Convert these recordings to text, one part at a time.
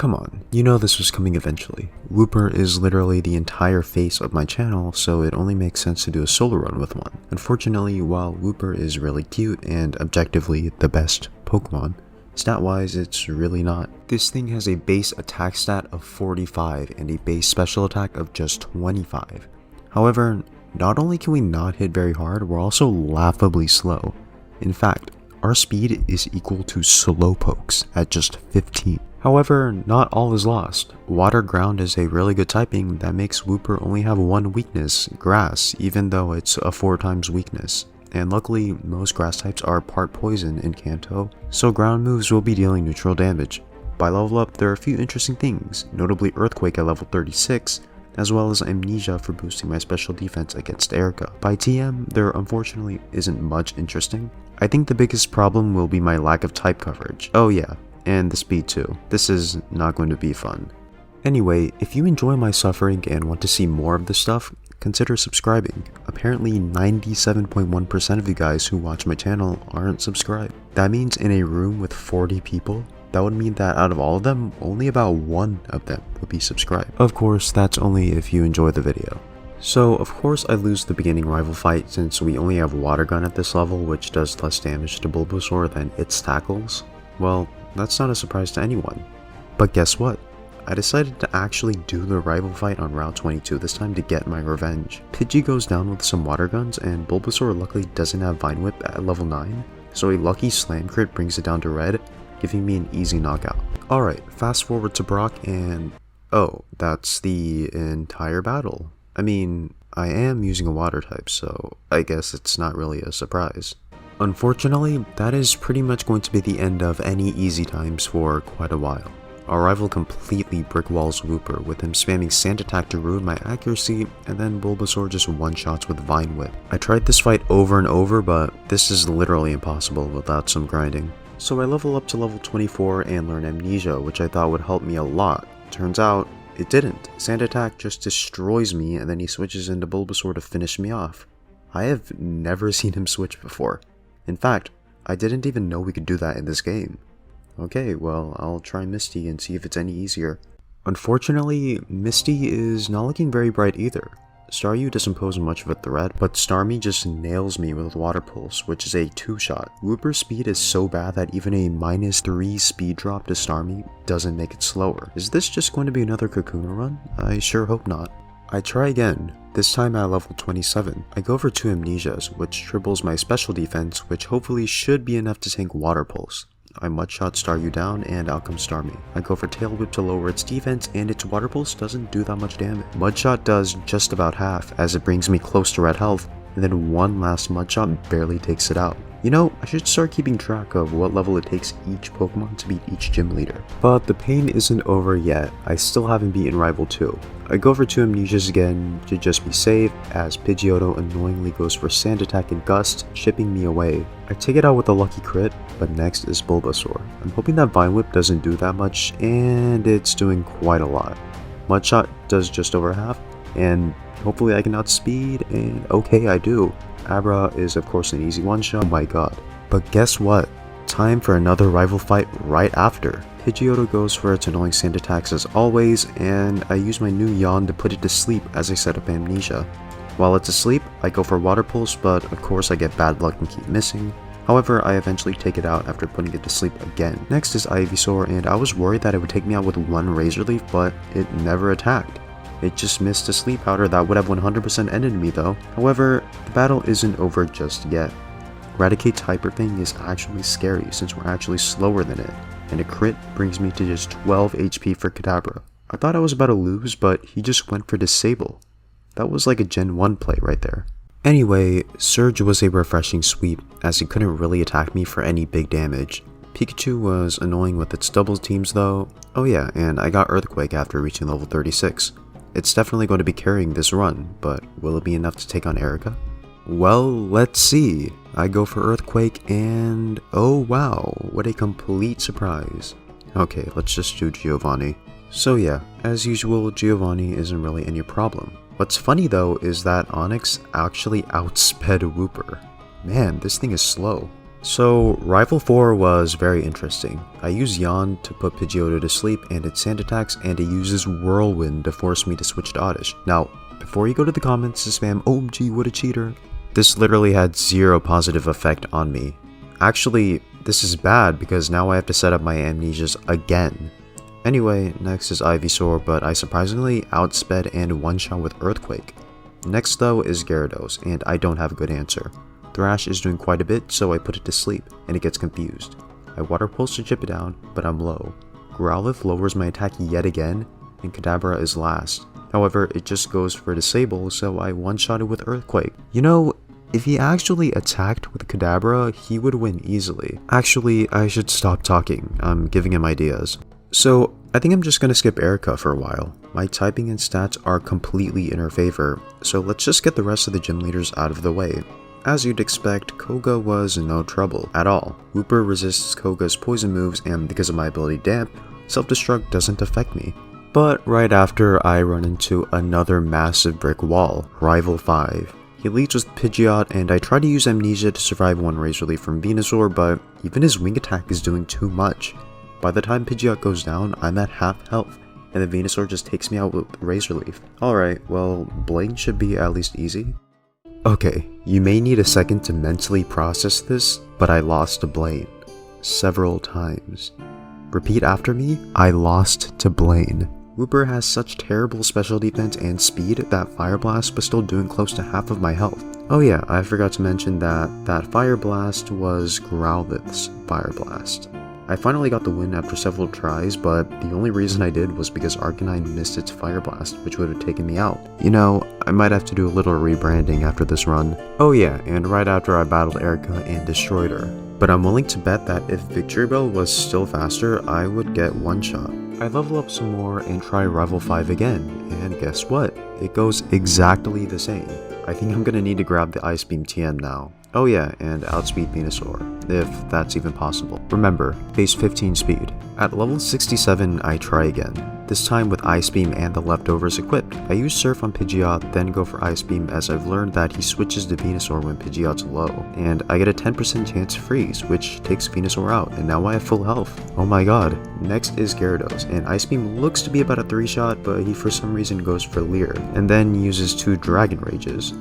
Come on, you know this was coming eventually. Wooper is literally the entire face of my channel, so it only makes sense to do a solo run with one. Unfortunately, while Wooper is really cute and objectively the best Pokemon, stat-wise it's really not. This thing has a base attack stat of 45 and a base special attack of just 25. However, not only can we not hit very hard, we're also laughably slow. In fact, our speed is equal to Slowpoke's at just 15. However, not all is lost. Water Ground is a really good typing that makes Wooper only have one weakness, Grass, even though it's a 4 times weakness. And luckily, most grass types are part poison in Kanto, so ground moves will be dealing neutral damage. By level up, there are a few interesting things, notably Earthquake at level 36, as well as Amnesia for boosting my special defense against Erika. By TM, there unfortunately isn't much interesting. I think the biggest problem will be my lack of type coverage. Oh yeah, and the speed too. This is not going to be fun. Anyway, if you enjoy my suffering and want to see more of this stuff, consider subscribing. Apparently 97.1% of you guys who watch my channel aren't subscribed. That means in a room with 40 people, that would mean that out of all of them, only about 1 of them would be subscribed. Of course, that's only if you enjoy the video. So, of course I lose the beginning rival fight since we only have Water Gun at this level, which does less damage to Bulbasaur than its tackles. Well, that's not a surprise to anyone. But guess what? I decided to actually do the rival fight on Route 22 this time to get my revenge. Pidgey goes down with some water guns and Bulbasaur luckily doesn't have Vine Whip at level 9, so a lucky slam crit brings it down to red, giving me an easy knockout. Alright, fast forward to Brock and... oh, that's the entire battle. I mean, I am using a water type, so I guess it's not really a surprise. Unfortunately, that is pretty much going to be the end of any easy times for quite a while. Our rival completely brickwalls Wooper, with him spamming Sand Attack to ruin my accuracy, and then Bulbasaur just one-shots with Vine Whip. I tried this fight over and over, but this is literally impossible without some grinding. So I level up to level 24 and learn Amnesia, which I thought would help me a lot. Turns out, it didn't. Sand Attack just destroys me, and then he switches into Bulbasaur to finish me off. I have never seen him switch before. In fact, I didn't even know we could do that in this game. Okay, well, I'll try Misty and see if it's any easier. Unfortunately, Misty is not looking very bright either. Staryu doesn't pose much of a threat, but Starmie just nails me with Water Pulse, which is a 2-shot. Wooper's speed is so bad that even a -3 speed drop to Starmie doesn't make it slower. Is this just going to be another Kakuna run? I sure hope not. I try again, this time at level 27. I go for 2 Amnesias, which triples my special defense, which hopefully should be enough to tank Water Pulse. I Mudshot Staryu down, and out comes Starmie. I go for Tail Whip to lower its defense, and its Water Pulse doesn't do that much damage. Mudshot does just about half, as it brings me close to red health, and then one last Mudshot barely takes it out. You know, I should start keeping track of what level it takes each Pokemon to beat each gym leader. But the pain isn't over yet. I still haven't beaten Rival 2. I go for 2 Amnesias again to just be safe, as Pidgeotto annoyingly goes for Sand Attack and Gust, shipping me away. I take it out with a lucky crit, but next is Bulbasaur. I'm hoping that Vine Whip doesn't do that much, and it's doing quite a lot. Mudshot does just over half, and hopefully I can outspeed, and okay, I do. Abra is of course an easy one-shot, oh my god. But guess what? Time for another rival fight right after. Pidgeotto goes for its annoying Sand Attacks as always, and I use my new Yawn to put it to sleep as I set up Amnesia. While it's asleep, I go for Water Pulse, but of course I get bad luck and keep missing. However, I eventually take it out after putting it to sleep again. Next is Ivysaur, and I was worried that it would take me out with 1 Razor Leaf, but it never attacked. It just missed a Sleep Powder that would have 100% ended me though. However, the battle isn't over just yet. Raticate's Hyper Fang is actually scary since we're actually slower than it, and a crit brings me to just 12 HP for Kadabra. I thought I was about to lose, but he just went for Disable. That was like a Gen 1 play right there. Anyway, Surge was a refreshing sweep, as he couldn't really attack me for any big damage. Pikachu was annoying with its double teams though. Oh yeah, and I got Earthquake after reaching level 36. It's definitely going to be carrying this run, but will it be enough to take on Erika? Well, let's see. I go for Earthquake and... oh wow, what a complete surprise. Okay, let's just do Giovanni. So yeah, as usual, Giovanni isn't really any problem. What's funny though is that Onix actually outsped Wooper. Man, this thing is slow. So, Rival 4 was very interesting. I used Yawn to put Pidgeotto to sleep and its sand attacks, and it uses Whirlwind to force me to switch to Oddish. Now, before you go to the comments to spam, OMG, what a cheater, this literally had zero positive effect on me. Actually, this is bad because now I have to set up my Amnesias again. Anyway, next is Ivysaur, but I surprisingly outsped and one-shot with Earthquake. Next though is Gyarados, and I don't have a good answer. Thrash is doing quite a bit, so I put it to sleep, and it gets confused. I Water Pulse to chip it down, but I'm low. Growlithe lowers my attack yet again, and Kadabra is last. However, it just goes for Disable, so I one-shot it with Earthquake. You know, if he actually attacked with Kadabra, he would win easily. Actually, I should stop talking. I'm giving him ideas. So, I think I'm just gonna skip Erika for a while. My typing and stats are completely in her favor, so let's just get the rest of the gym leaders out of the way. As you'd expect, Koga was no trouble at all. Wooper resists Koga's poison moves, and because of my ability Damp, Self-Destruct doesn't affect me. But right after, I run into another massive brick wall, Rival 5. He leads with Pidgeot, and I try to use Amnesia to survive one Razor Leaf from Venusaur, but even his wing attack is doing too much. By the time Pidgeot goes down, I'm at half health, and the Venusaur just takes me out with Razor Leaf. Alright, well, Blaine should be at least easy. Okay, you may need a second to mentally process this, but I lost to Blaine. Several times. Repeat after me, I lost to Blaine. Wooper has such terrible special defense and speed that Fire Blast was still doing close to half of my health. Oh yeah, I forgot to mention that Fire Blast was Growlithe's Fire Blast. I finally got the win after several tries, but the only reason I did was because Arcanine missed its Fire Blast, which would have taken me out. You know, I might have to do a little rebranding after this run. Oh yeah, and right after I battled Erika and destroyed her. But I'm willing to bet that if Victory Bell was still faster, I would get one shot. I level up some more and try Rival 5 again, and guess what? It goes exactly the same. I think I'm gonna need to grab the Ice Beam TM now. Oh yeah, and outspeed Venusaur, if that's even possible. Remember, base 15 speed. At level 67, I try again, this time with Ice Beam and the leftovers equipped. I use Surf on Pidgeot, then go for Ice Beam as I've learned that he switches to Venusaur when Pidgeot's low, and I get a 10% chance to freeze, which takes Venusaur out, and now I have full health. Oh my god. Next is Gyarados, and Ice Beam looks to be about a 3-shot, but he for some reason goes for Leer, and then uses 2 Dragon Rages.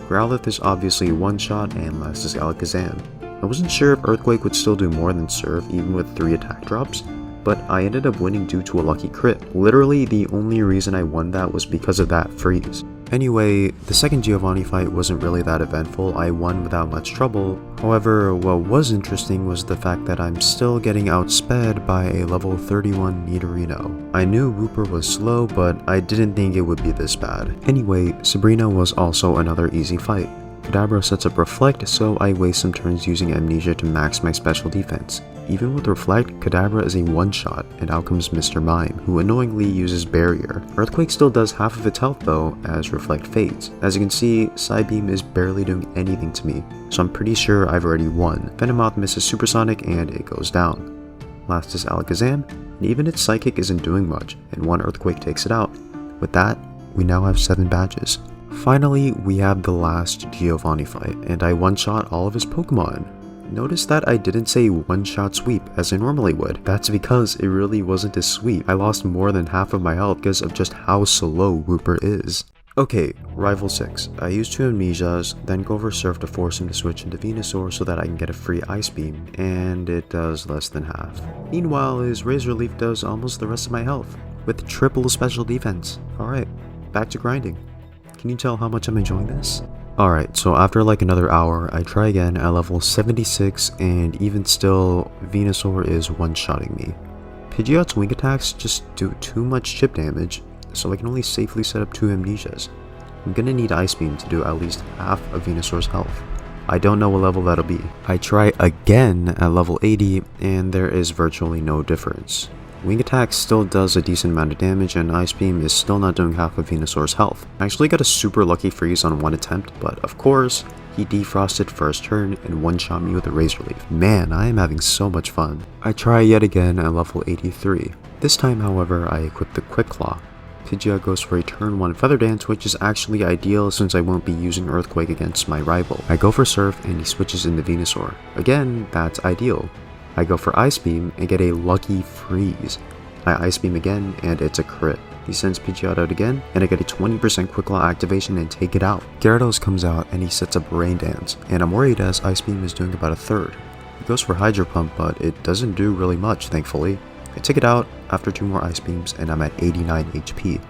Growlithe is obviously one-shot, and last is Alakazam. I wasn't sure if Earthquake would still do more than Surf even with 3 attack drops, but I ended up winning due to a lucky crit. Literally, the only reason I won that was because of that freeze. Anyway, the second Giovanni fight wasn't really that eventful. I won without much trouble. However, what was interesting was the fact that I'm still getting outsped by a level 31 Nidorino. I knew Wooper was slow, but I didn't think it would be this bad. Anyway, Sabrina was also another easy fight. Kadabra sets up Reflect, so I waste some turns using Amnesia to max my special defense. Even with Reflect, Kadabra is a one-shot, and out comes Mr. Mime, who annoyingly uses Barrier. Earthquake still does half of its health though, as Reflect fades. As you can see, Psybeam is barely doing anything to me, so I'm pretty sure I've already won. Venomoth misses Supersonic and it goes down. Last is Alakazam, and even its Psychic isn't doing much, and one Earthquake takes it out. With that, we now have 7 badges. Finally, we have the last Giovanni fight, and I one-shot all of his Pokemon. Notice that I didn't say one-shot sweep as I normally would. That's because it really wasn't a sweep. I lost more than half of my health because of just how slow Wooper is. Okay, Rival 6. I use 2 Amnesias, then go over Surf to force him to switch into Venusaur so that I can get a free Ice Beam, and it does less than half. Meanwhile, his Razor Leaf does almost the rest of my health, with triple special defense. Alright, back to grinding. Can you tell how much I'm enjoying this? Alright, so after like another hour, I try again at level 76, and even still, Venusaur is one-shotting me. Pidgeot's wing attacks just do too much chip damage, so I can only safely set up 2 Amnesias. I'm gonna need Ice Beam to do at least half of Venusaur's health. I don't know what level that'll be. I try again at level 80, and there is virtually no difference. Wing Attack still does a decent amount of damage, and Ice Beam is still not doing half of Venusaur's health. I actually got a super lucky freeze on one attempt, but of course, he defrosted first turn and one-shot me with a Razor Leaf. Man, I am having so much fun. I try yet again at level 83. This time, however, I equip the Quick Claw. Pidgeot goes for a turn 1 Feather Dance, which is actually ideal since I won't be using Earthquake against my rival. I go for Surf and he switches into Venusaur. Again, that's ideal. I go for Ice Beam and get a lucky Freeze. I Ice Beam again and it's a crit. He sends Pidgeot out again, and I get a 20% Quick Claw activation and take it out. Gyarados comes out and he sets up Rain Dance, and I'm worried as Ice Beam is doing about a third. He goes for Hydro Pump, but it doesn't do really much, thankfully. I take it out after 2 more Ice Beams, and I'm at 89 HP.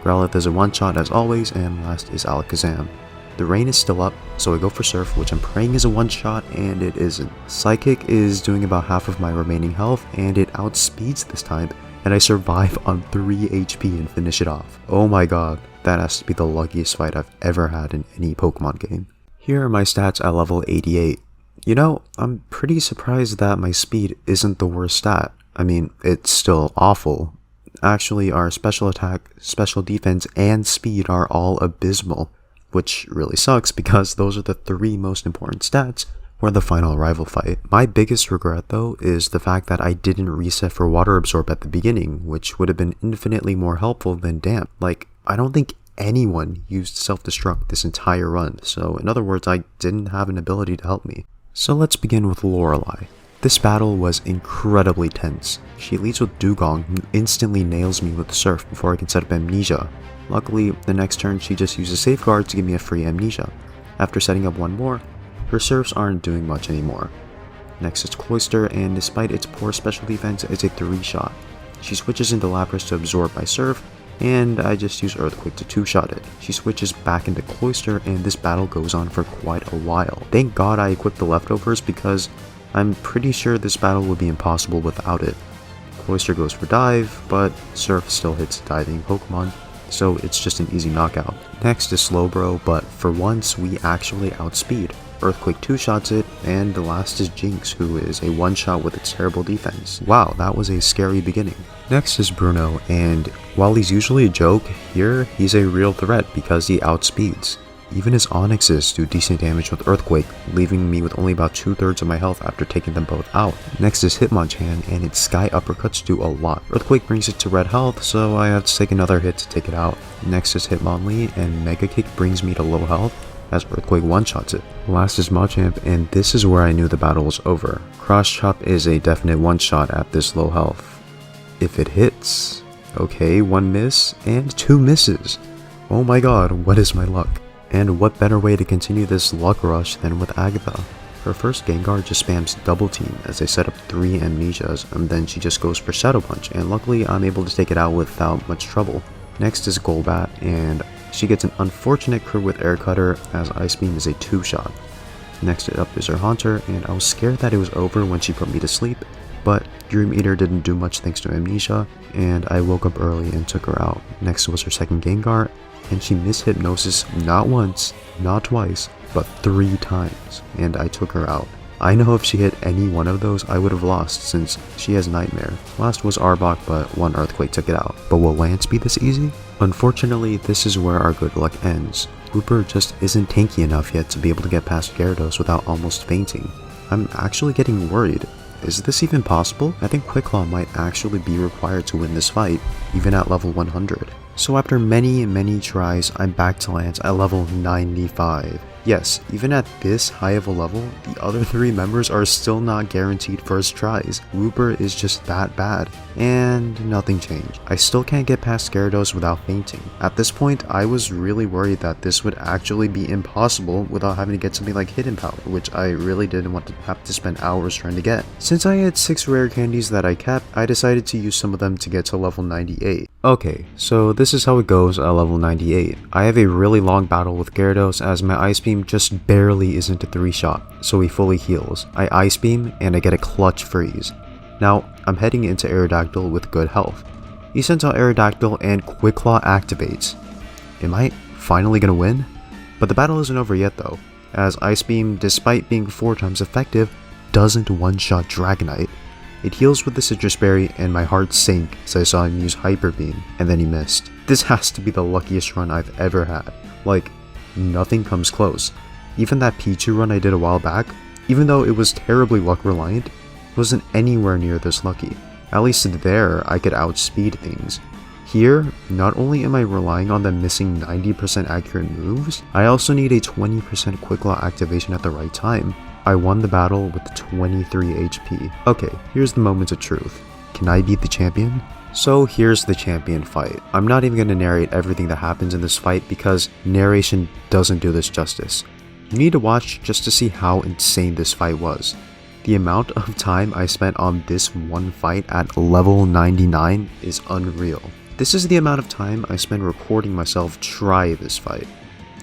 Growlithe is a one-shot as always, and last is Alakazam. The rain is still up, so I go for Surf, which I'm praying is a one-shot, and it isn't. Psychic is doing about half of my remaining health, and it outspeeds this time, and I survive on 3 HP and finish it off. Oh my god, that has to be the luckiest fight I've ever had in any Pokemon game. Here are my stats at level 88. You know, I'm pretty surprised that my speed isn't the worst stat. I mean, it's still awful. Actually, our special attack, special defense, and speed are all abysmal, which really sucks because those are the 3 most important stats for the final rival fight. My biggest regret though is the fact that I didn't reset for Water Absorb at the beginning, which would have been infinitely more helpful than Damp. Like, I don't think anyone used Self-Destruct this entire run, so in other words, I didn't have an ability to help me. So let's begin with Lorelei. This battle was incredibly tense. She leads with Dugong, who instantly nails me with Surf before I can set up Amnesia. Luckily, the next turn she just uses Safeguard to give me a free Amnesia. After setting up one more, her Surfs aren't doing much anymore. Next it's Cloyster, and despite its poor special defense, it's a 3-shot. She switches into Lapras to absorb my Surf, and I just use Earthquake to 2-shot it. She switches back into Cloyster, and this battle goes on for quite a while. Thank god I equipped the leftovers because I'm pretty sure this battle would be impossible without it. Cloyster goes for Dive, but Surf still hits diving Pokemon, so it's just an easy knockout. Next is Slowbro, but for once we actually outspeed. Earthquake 2-shots it, and the last is Jinx, who is a 1-shot with its terrible defense. Wow, that was a scary beginning. Next is Bruno, and while he's usually a joke, here he's a real threat because he outspeeds. Even his Onyxes do decent damage with Earthquake, leaving me with only about 2/3 of my health after taking them both out. Next is Hitmonchan, and its Sky Uppercuts do a lot. Earthquake brings it to red health, so I have to take another hit to take it out. Next is Hitmonlee, and Mega Kick brings me to low health, as Earthquake one-shots it. Last is Machamp, and this is where I knew the battle was over. Cross Chop is a definite one-shot at this low health. If it hits. Okay, 1 miss, and 2 misses. Oh my god, what is my luck? And what better way to continue this luck rush than with Agatha? Her first Gengar just spams Double Team as I set up 3 Amnesias, and then she just goes for Shadow Punch, and luckily I'm able to take it out without much trouble. Next is Golbat, and she gets an unfortunate crit with Air Cutter as Ice Beam is a 2-shot. Next up is her Haunter, and I was scared that it was over when she put me to sleep, but Dream Eater didn't do much thanks to Amnesia, and I woke up early and took her out. Next was her second Gengar, and she missed Hypnosis not once, not twice, but 3 times, and I took her out. I know if she hit any one of those, I would have lost since she has Nightmare. Last was Arbok, but 1 Earthquake took it out. But will Lance be this easy? Unfortunately, this is where our good luck ends. Wooper just isn't tanky enough yet to be able to get past Gyarados without almost fainting. I'm actually getting worried. Is this even possible? I think Quick Claw might actually be required to win this fight, even at level 100. So after many tries, I'm back to Lance at level 95. Yes, even at this high of a level, the other 3 members are still not guaranteed first tries. Wooper is just that bad, and nothing changed. I still can't get past Gyarados without fainting. At this point, I was really worried that this would actually be impossible without having to get something like Hidden Power, which I really didn't want to have to spend hours trying to get. Since I had 6 rare candies that I kept, I decided to use some of them to get to level 98. Okay, so this is how it goes at level 98. I have a really long battle with Gyarados as my Ice Beam just barely isn't a 3-shot, so he fully heals. I Ice Beam and I get a clutch freeze. Now, I'm heading into Aerodactyl with good health. He sends out Aerodactyl and Quick Claw activates. Am I finally gonna win? But the battle isn't over yet though, as Ice Beam, despite being 4 times effective, doesn't one-shot Dragonite. It heals with the Citrus Berry, and my heart sank as I saw him use Hyper Beam, and then he missed. This has to be the luckiest run I've ever had. Like, nothing comes close. Even that Pichu run I did a while back, even though it was terribly luck reliant, wasn't anywhere near this lucky. At least there, I could outspeed things. Here, not only am I relying on them missing 90% accurate moves, I also need a 20% quick law activation at the right time. I won the battle with 23 HP. Okay, here's the moment of truth. Can I beat the champion? So here's the champion fight. I'm not even going to narrate everything that happens in this fight because narration doesn't do this justice. You need to watch just to see how insane this fight was. The amount of time I spent on this one fight at level 99 is unreal. This is the amount of time I spent recording myself try this fight.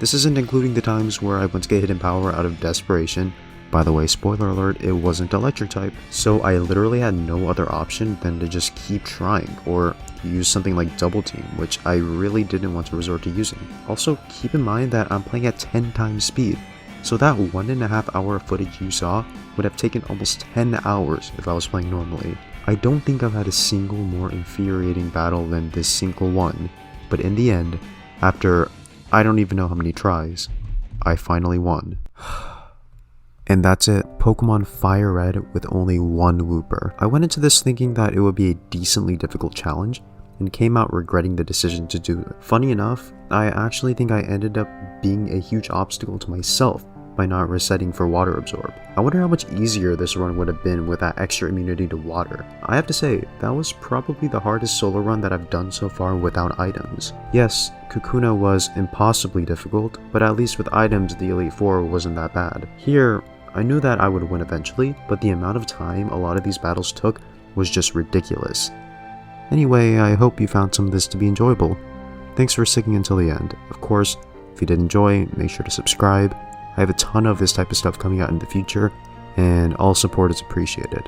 This isn't including the times where I went to get hidden power out of desperation. By the way, spoiler alert, it wasn't electric type. So I literally had no other option than to just keep trying or use something like double team, which I really didn't want to resort to using. Also, keep in mind that I'm playing at 10 times speed. So that 1.5 hour footage you saw would have taken almost 10 hours if I was playing normally. I don't think I've had a single more infuriating battle than this single one, but in the end, after I don't even know how many tries, I finally won. And that's it, Pokemon FireRed with only one Wooper. I went into this thinking that it would be a decently difficult challenge, and came out regretting the decision to do it. Funny enough, I actually think I ended up being a huge obstacle to myself by not resetting for Water Absorb. I wonder how much easier this run would have been with that extra immunity to water. I have to say, that was probably the hardest solo run that I've done so far without items. Yes, Kakuna was impossibly difficult, but at least with items the Elite Four wasn't that bad. Here, I knew that I would win eventually, but the amount of time a lot of these battles took was just ridiculous. Anyway, I hope you found some of this to be enjoyable. Thanks for sticking until the end. Of course, if you did enjoy, make sure to subscribe. I have a ton of this type of stuff coming out in the future, and all support is appreciated.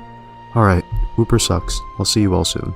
Alright, Wooper sucks. I'll see you all soon.